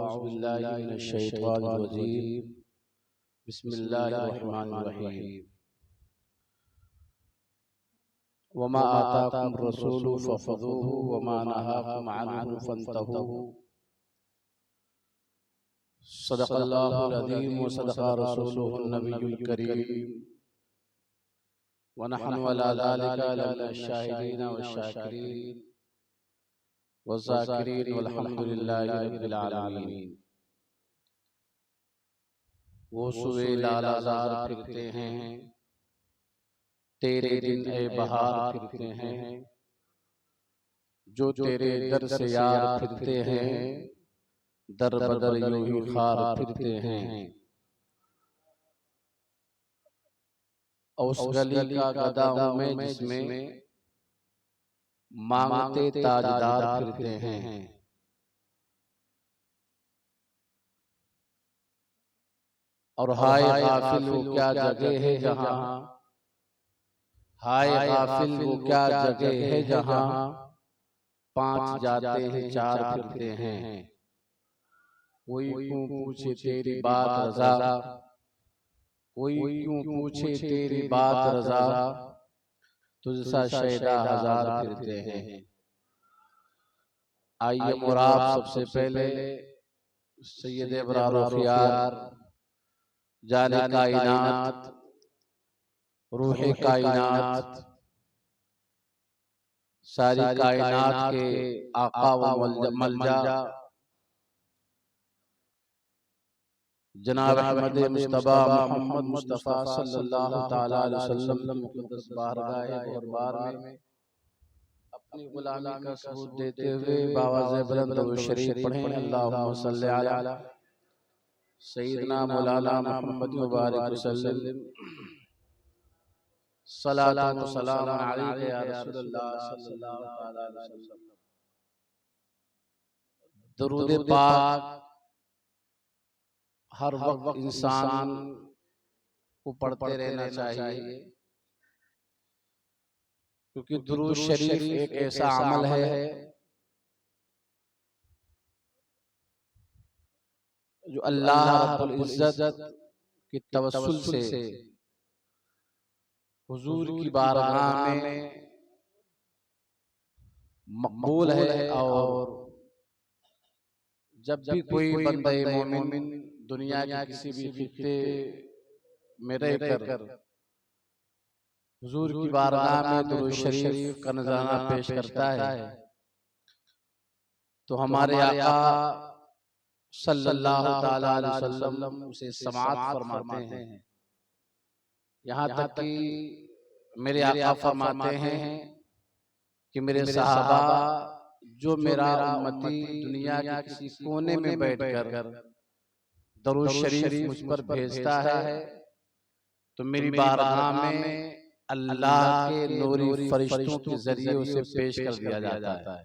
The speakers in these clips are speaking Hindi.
अऊज़ुबिल्लाहि मिनश्शैतानिर्रजीम बिस्मिल्लाहिर्रहमानिर्रहीम वमा आताकुम रसूलु फख़ुज़ूहु वमा नहाकुम अन्हु फंतहू सदक़ल्लाहुल अज़ीम व सदक़ा रसूलुहुन नबियुल करीम व नहनु अला ज़ालिका लमिनश शाहिदीन व शाकिरीन व ज़ाकिरीन वल्हम्दुलिल्लाहि रब्बिल आलमीन। वो सुए लालाज़ार फिरते हैं, तेरे दिन ए बहार फिरते हैं, जो तेरे दर से यार फिरते हैं, दर बदर यूं ही खार फिरते हैं। उस गली का गदा हूं मैं जिसमें मांगते ताजदार फिरते हैं। और हाय गाफिल वो क्या जगह है जहां, हाय गाफिल वो क्या जगह है जहां पांच जाते हैं चार फिरते हैं। कोई क्यों पूछे तेरी बात रज़ा, कोई क्यों पूछे तेरी बात रज़ा, तुझसा शैदा हजार फिरते हैं। आइए मुराद सबसे पहले सैयद अबरार व खियार जाने कायनात रूहे कायनात सारी कायनात के आका व मलजा जनाब अहमद मुस्तफा मोहम्मद मुस्तफा सल्लल्लाहु ताला अलैहि वसल्लम की मुक़द्दस बारगाह दरबार में अपनी गुलामी का सबूत देते हुए बावाज़े बुलंद दुरूद शरीफ पढ़ें। अल्लाहुम्मा सल्ली अला सय्यिदना मौलाना मुहम्मद मुबारक वसल्लम सलातु व सलाम अलैका या रसूलल्लाह सल्लल्लाहु ताला अलैहि वसल्लम। दुरूद पाक हर वक्त इंसान को पढ़ते रहना चाहिए, क्योंकि दुरूद शरीफ एक ऐसा अमल है जो अल्लाह रब्बुल इज्जत की तवस्सुल से हुजूर की बारगाह में मकबूल है। और जब भी कोई बंदा मोमिन दुनिया के किसी भी खित्ते में रहकर हुजूर की बारगाह में दुरूद शरीफ का नज़राना पेश करता है, तो हमारे आका सल्लल्लाहु ताला अलैहि वसल्लम उसे समाअत फरमाते हैं। यहाँ तक कि मेरे आका फरमाते हैं कि मेरे सहाबा जो मेरा उम्मती दुनिया के किसी कोने में बैठकर दुरूद शरीफ मुझ पर भेजता है, तो मेरी बारगाह में अल्लाह के नूरी फरिश्तों के जरिए उसे पेश कर दिया जाता है।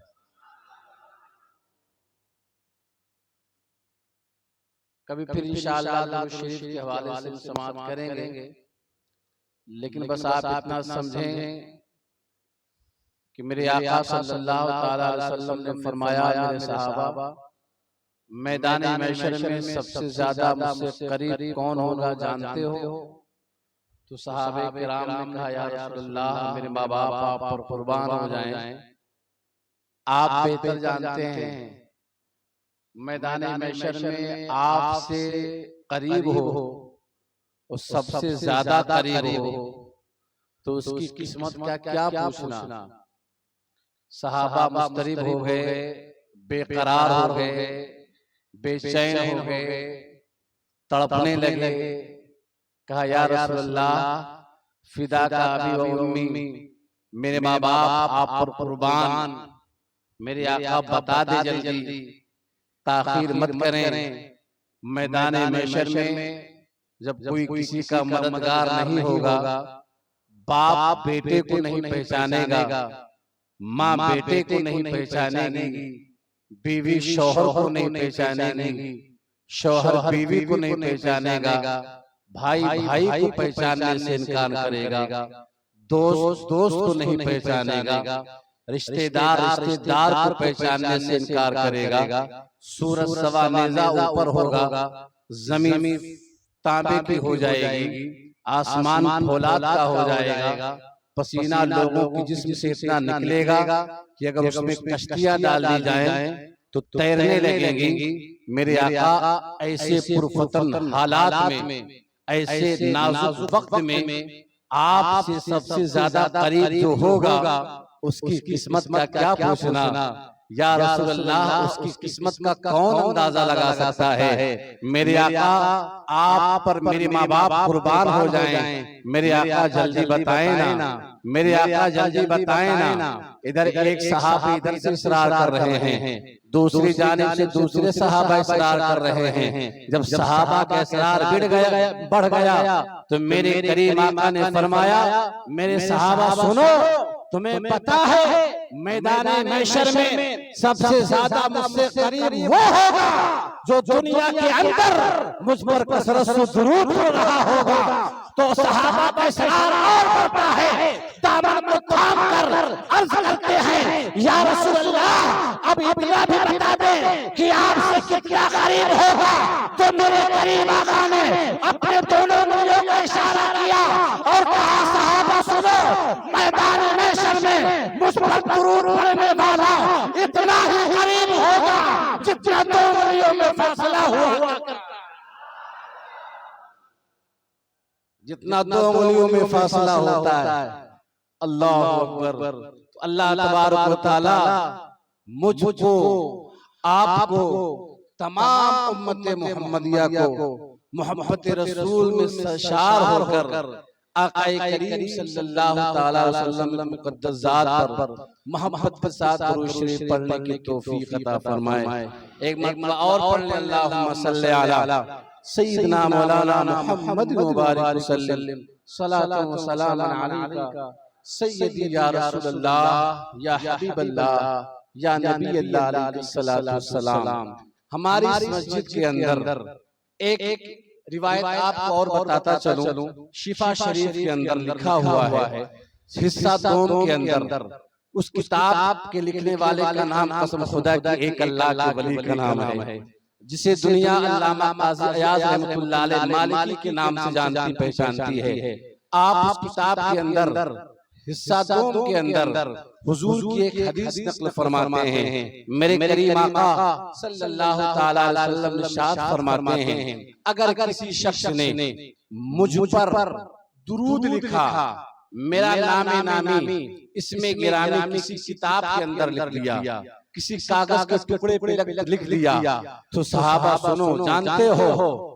कभी फिर इंशाअल्लाह दुरूद शरीफ के हवाले से समाअत करेंगे, लेकिन बस आप इतना समझें कि मेरे आका सल्लल्लाहु ताला अलैहि वसल्लम ने फरमाया, मेरे सहाबा मैदान महशर में सबसे ज्यादा मुझसे करीब कौन होगा जानते हो? तो सहाबे किराम ने कहा, या रसूलल्लाह मेरे माँ बाप आप पर कुर्बान हो जाएं, आप बेहतर जानते हैं। मैदान महशर में आपसे करीब हो और सबसे ज्यादा करीब हो, तो उसकी किस्मत का क्या पूछना। सहाबा मुस्तरिब हो गए, बेकरार हो गए, बेचैन हो गए, तड़पने लगे। कहा, या रसूलल्लाह फिदा का अबी व उम्मी, मेरे माँ बाप आप पर कुर्बान, मेरे आका बता दे जल्दी, ताखीर मत करें। मैदान महशर में जब कोई किसी का मददगार नहीं होगा, बाप बेटे को नहीं पहचानेगा, माँ बेटे को नहीं पहचानेगी, बीवी शौहर को नहीं पहचानेगी, शौहर बीवी को नहीं पहचानेगा, भाई भाई को पहचानने से इनकार करेगा, दोस्त दोस्त को नहीं पहचानेगा, रिश्तेदार रिश्तेदार को पहचानने से इनकार करेगा। सूरज सवा नेजा ऊपर होगा, जमीन तांबे की हो जाएगी, आसमान फौलाद का हो जाएगा, पसीना लोगों की जिस्म से इतना निकलेगा कि अगर उसमें कश्तियां डाल दी जाएं तो तैरने लगेंगी। मेरे आका ऐसे पुरफतन हालात में, ऐसे नाजुक वक्त में आपसे सबसे ज्यादा करीब जो होगा उसकी किस्मत का क्या पूछना। या रसूल अल्लाह, उसकी किस्मत का कौन अंदाजा लगा सकता है। मेरे आका आप पर मेरे माँ बाप कुर्बान हो जाएं, मेरे आका जल्दी बताएं ना, मेरे आका जल्दी बताएं ना। इधर एक सहाबा इधर से इसरार कर रहे हैं, दूसरी जानिब से दूसरे सहाबा इसरार कर रहे हैं। जब सहाबा का इसरार बढ़ गया तो मेरे करीम आका ने फरमाया, मेरे सहाबा सुनो, तुम्हें पता है मैदाने महशर में सबसे ज्यादा मुझसे करीब वो होगा जो दुनिया के अंदर मुझ पर कसरत से दुरूद पढ़ रहा होगा। तो सहाबा का इसरार और बढ़ता है, दामन को थाम कर अर्ज करते हैं, या रसूल अल्लाह अब इतना भी बता दे कि आपसे कितना करीब होगा। तो मेरे करीम आका ने अपने दोनों उंगलियों का इशारा किया और कहा, सहाबा सुनो, मैदान महशर में मुझ पर दुरूद पढ़ने वाला इतना ही करीब होगा जितना दो उंगलियों में फासला हुआ, जितना दो उंगलियों में फासला होता है। अल्लाह अकबर। अल्लाह तबारक व तआला मुझको, आपको, तमाम उम्मत मोहम्मदिया को मोहब्बत रसूल में सरशार होकर आक़ाए करीम सल्लल्लाहु तआला अलैहि वसल्लम मुक़द्दस ज़ात पर मोहब्बत के साथ दुरूद शरीफ पढ़ने की तौफीक अता फरमाए। एक मरतबा और पढ़ ले, अल्लाहुम्मा सल्लि अला सय्यिदना मौलाना मुहम्मद मुबारक वसल्लम सलातु व सलामुन अलैका सय्यदी या रसूल अल्लाह या हबीब अल्लाह या नबी अल्लाह अलैहि सलातु व सलाम। हमारी इस मस्जिद के अंदर एक रिवायत आपको और बताता चलूं, शिफा शरीफ के अंदर लिखा हुआ है, हिस्सा 2 के अंदर उस किताब के लिखने वाले का नाम कसम खुदा की एक अल्लाह के वली का नाम है, जिसे दुनिया अल्लामा काज़ी अयाज़ रहमतुल्लाह अलैह मालिकी के नाम से जानती पहचानती है। आप इस किताब के अंदर हिस्सा 2 के अंदर हुजूर की एक हदीस नक़ल फरमाते हैं। मेरे करीम आका सल्लल्लाहु तआला अलैहि वसल्लम इरशाद फरमाते हैं, अगर किसी शख्स ने मुझ पर दुरूद लिखा, मेरा नामी इसमें गिरामी किसी किताब के अंदर लिख लिया, किसी कागज के टुकड़े पे लिख दिया, तो सहाबा सुनो, जानते हो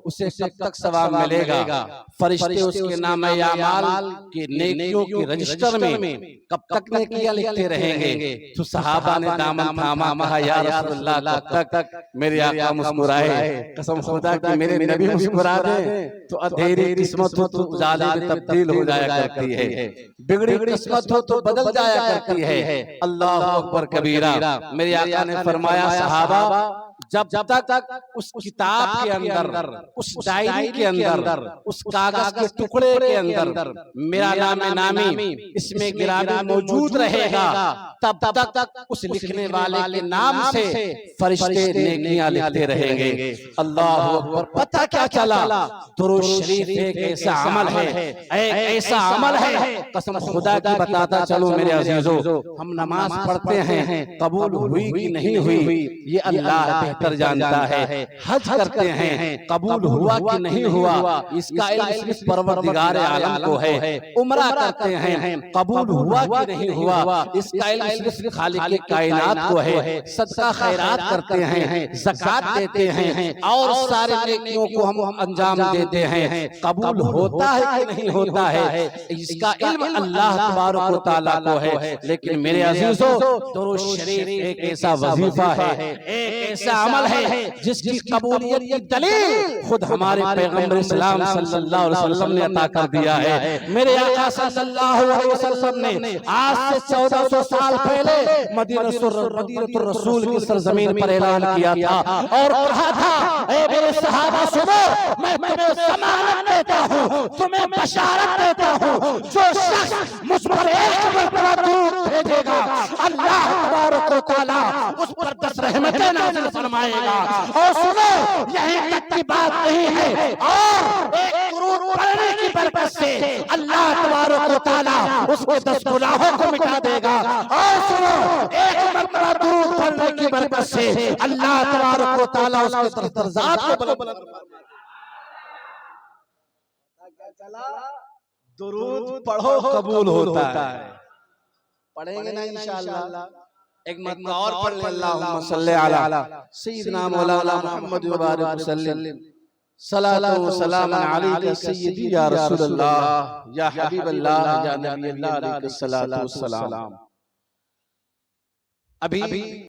उसे कब तक सवाब मिलेगा? फरिश्ते उसके नामे अमाल के नेकियों के रजिस्टर में कब तक नेकियां लिखते रहेंगे। तो सहाबा ने दामन थामा, कहा, या रसूल अल्लाह, कब तक? मेरे आका मुस्कुराए, कसम खुदा की मेरे नबी मुस्कुरा दे तो अंधेरी किस्मत हो तो उजाले में तब्दील हो जाया करती है, बिगड़ी किस्मत हो तो बदल जाया करती है। अल्लाह अकबर कबीरा। मेरे आका ने फरमाया, सहाबा जब तक उस किताब के अंदर, उस डायरी के अंदर, उस कागज के टुकड़े के अंदर मेरा नामी इसमें गिरामी मौजूद रहेगा, तब तक उस लिखने वाले के नाम से फरिश्ते नेकियां लिखते रहेंगे। अल्लाह अकबर। पता क्या चला? दुरूद शरीफ एक ऐसा अमल है, एक ऐसा अमल है, कसम खुदा की बताता चलो मेरे अजीजों, हम नमाज पढ़ते हैं, कबूल हुई कि नहीं हुई ये अल्लाह बेहतर जानता है। हज करते हैं, कबूल हुआ कि नहीं हुआ इसका इल्म सिर्फ परवरदिगार आलम को है। उम्रा करते हैं, कबूल हुआ कि नहीं हुआ इसका इल्म सिर्फ खालिक कायनात को है। सदका खैरात करते हैं, ज़कात देते हैं और सारे नेकियों को हम अंजाम देते हैं, कबूल होता है कि नहीं होता है इसका इल्म अल्लाह तबारक व तआला को है। लेकिन मेरे अजीजों, दुरूद शरीफ एक ऐसा वजीफा है, एक ऐसा अमल है जिसकी कबूलियत की दलील खुद हमारे पैगंबर इस्लाम सल्लल्लाहु अलैहि वसल्लम ने अता कर दिया है। मेरे आका सल्लल्लाहु अलैहि वसल्लम ने आज से 1400 साल पहले मदीनतुर रसूल की सरजमीन पर ऐलान किया था और कहा था, ऐ मेरे सहाबा सुनो, मैं तुम्हें ज़मानत देता हूँ, तुम्हें बशारत देता हूँ, जो शख्स मुझ पर एक मरतबा दुरूद भेजेगा अल्लाह तबारक व तआला उस पर 10 रहमतें नाज़िल फरमाएगा। और सुनो, यहीं तक की बात नहीं है, और एक दुरूद पढ़ने की बरकत से अल्लाह तबारक व तआला उसके 10 गुनाहों को मिटा देगा। और सुनो, एक मरतबा दुरूद पढ़ने की बरकत से अल्लाह तबारक व तआला उसके दर्जात को बुलंद फरमाएगा। दुरूद पढ़ो कबूल होता है। पढ़ेंगे ना इंशाअल्लाह। एक मरतबा और पढ़ ले, अल्लाहुम्मा सल्ली अला सय्यिदना मौलाना मुहम्मद व बारिक वसल्लिम सलातो व सलामन अलैका सय्यदी या रसूलल्लाह या हबीबल्लाह या नबी अल्लाह अलैहि सलातो व सलाम। अभी